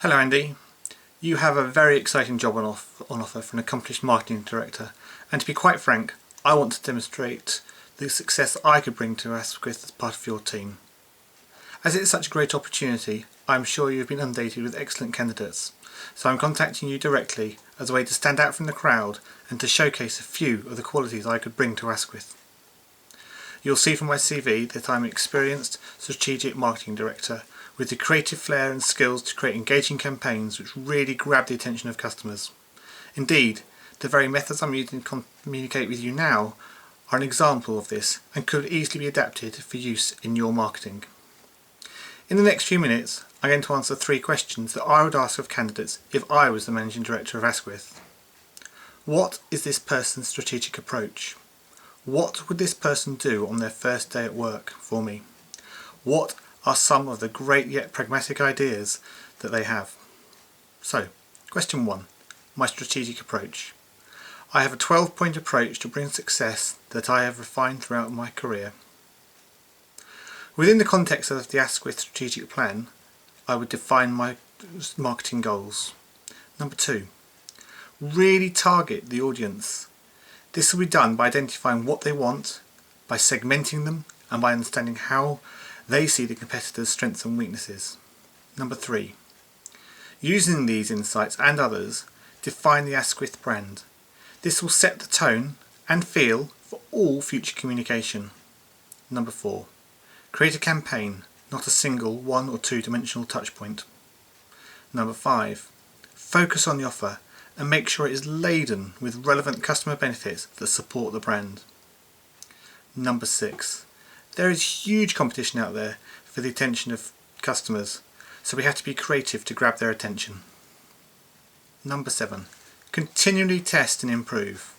Hello Andy, you have a very exciting job on offer for an accomplished marketing director, and to be quite frank, I want to demonstrate the success I could bring to Asquith as part of your team. As it is such a great opportunity, I am sure you have been inundated with excellent candidates, so I am contacting you directly as a way to stand out from the crowd and to showcase a few of the qualities I could bring to Asquith. You'll see from my CV that I'm an experienced strategic marketing director with the creative flair and skills to create engaging campaigns which really grab the attention of customers. Indeed, the very methods I'm using to communicate with you now are an example of this and could easily be adapted for use in your marketing. In the next few minutes, I'm going to answer 3 questions that I would ask of candidates if I was the Managing Director of Asquith. What is this person's strategic approach? What would this person do on their first day at work for me? What are some of the great yet pragmatic ideas that they have? So, question 1, my strategic approach. I have a 12-point approach to bring success that I have refined throughout my career. Within the context of the Asquith strategic plan, I would define my marketing goals. Number 2, really target the audience. This will be done by identifying what they want, by segmenting them, and by understanding how they see the competitors' strengths and weaknesses. Number 3, using these insights and others, define the Asquith brand. This will set the tone and feel for all future communication. Number 4, create a campaign, not a single 1 or 2 dimensional touchpoint. Number 5, focus on the offer and make sure it is laden with relevant customer benefits that support the brand. Number 6, there is huge competition out there for the attention of customers, so we have to be creative to grab their attention. Number 7, continually test and improve.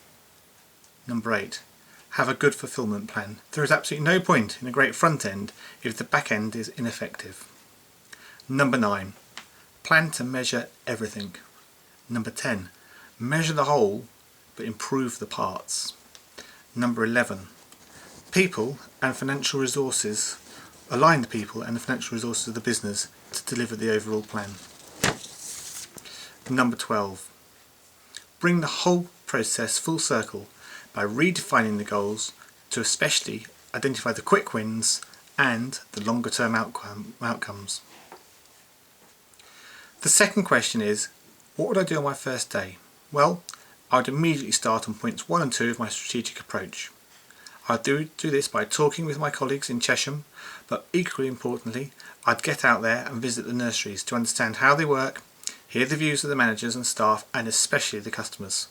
Number 8, have a good fulfillment plan. There is absolutely no point in a great front end if the back end is ineffective. Number 9, plan to measure everything. Number 10, measure the whole but improve the parts. Number 11, people and financial resources. Align the people and the financial resources of the business to deliver the overall plan. Number 12, bring the whole process full circle by redefining the goals to especially identify the quick wins and the longer term outcomes. The second question is, what would I do on my first day? Well, I would immediately start on points 1 and 2 of my strategic approach. I'd do this by talking with my colleagues in Chesham, but equally importantly, I'd get out there and visit the nurseries to understand how they work, hear the views of the managers and staff, and especially the customers.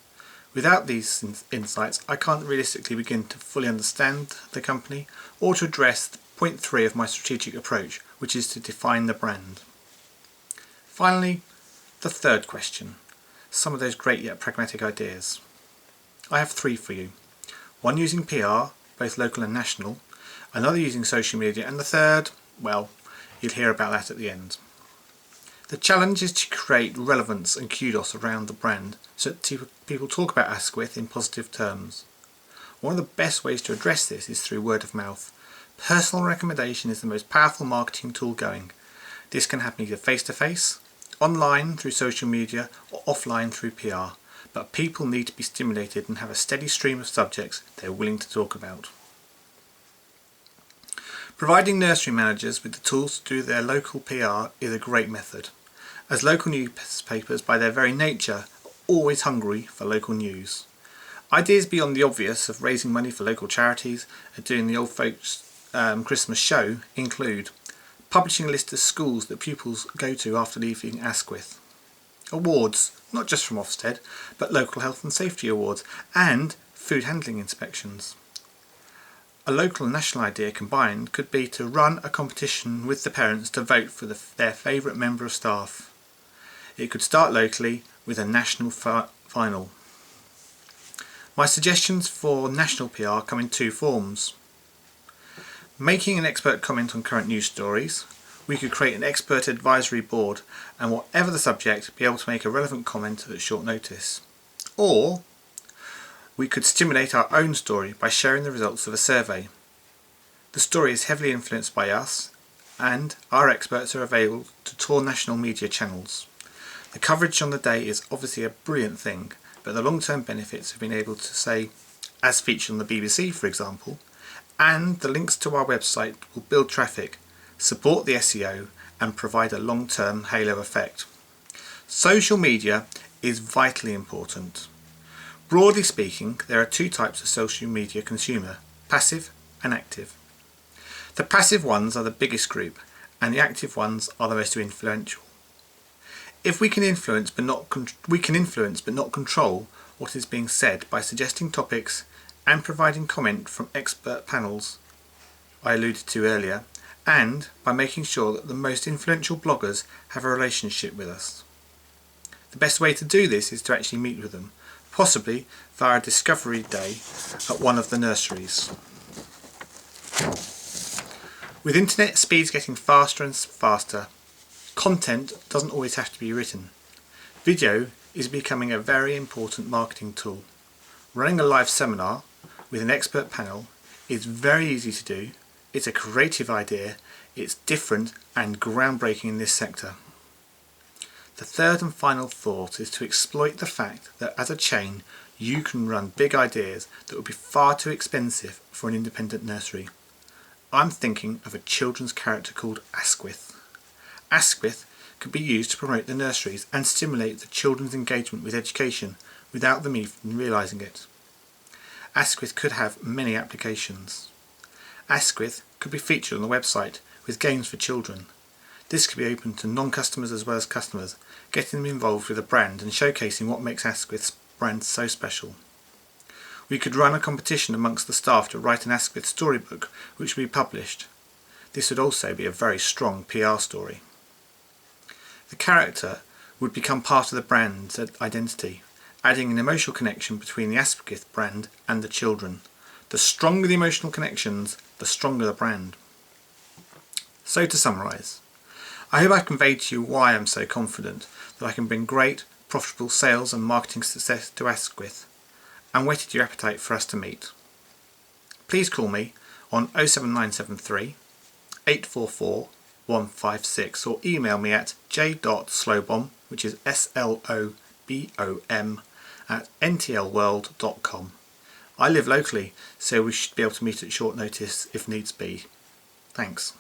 Without these insights, I can't realistically begin to fully understand the company or to address point 3 of my strategic approach, which is to define the brand. Finally, the third question, some of those great yet pragmatic ideas. I have 3 for you. One using PR, both local and national, another using social media, and the third, well, you'll hear about that at the end. The challenge is to create relevance and kudos around the brand so that people talk about Asquith in positive terms. One of the best ways to address this is through word of mouth. Personal recommendation is the most powerful marketing tool going. This can happen either face-to-face, online through social media, or offline through PR. But people need to be stimulated and have a steady stream of subjects they're willing to talk about. Providing nursery managers with the tools to do their local PR is a great method, as local newspapers by their very nature are always hungry for local news. Ideas beyond the obvious of raising money for local charities and doing the old folks Christmas show include publishing a list of schools that pupils go to after leaving Asquith, awards, not just from Ofsted, but local health and safety awards, and food handling inspections. A local and national idea combined could be to run a competition with the parents to vote for their favourite member of staff. It could start locally with a national final. My suggestions for national PR come in 2 forms. Making an expert comment on current news stories. We could create an expert advisory board and whatever the subject, be able to make a relevant comment at short notice. Or we could stimulate our own story by sharing the results of a survey. The story is heavily influenced by us and our experts are available to tour national media channels. The coverage on the day is obviously a brilliant thing, but the long-term benefits of being able to say, as featured on the BBC for example, and the links to our website will build traffic, support the SEO and provide a long-term halo effect. Social media is vitally important. Broadly speaking, there are two types of social media consumer, passive and active. The passive ones are the biggest group and the active ones are the most influential. If we can influence but not control what is being said by suggesting topics and providing comment from expert panels I alluded to earlier, and by making sure that the most influential bloggers have a relationship with us. The best way to do this is to actually meet with them, possibly via a discovery day at one of the nurseries. With internet speeds getting faster and faster, content doesn't always have to be written. Video is becoming a very important marketing tool. Running a live seminar with an expert panel is very easy to do. It's a creative idea, it's different and groundbreaking in this sector. The third and final thought is to exploit the fact that as a chain you can run big ideas that would be far too expensive for an independent nursery. I'm thinking of a children's character called Asquith. Asquith could be used to promote the nurseries and stimulate the children's engagement with education without them even realising it. Asquith could have many applications. Asquith could be featured on the website with games for children. This could be open to non-customers as well as customers, getting them involved with the brand and showcasing what makes Asquith's brand so special. We could run a competition amongst the staff to write an Asquith storybook which would be published. This would also be a very strong PR story. The character would become part of the brand's identity, adding an emotional connection between the Asquith brand and the children. The stronger the emotional connections, the stronger the brand. So to summarise, I hope I've conveyed to you why I'm so confident that I can bring great, profitable sales and marketing success to Asquith, and whetted your appetite for us to meet. Please call me on 07973 844 156 or email me at j.slobom, which is SLOBOM, at ntlworld.com. I live locally, so we should be able to meet at short notice if needs be. Thanks.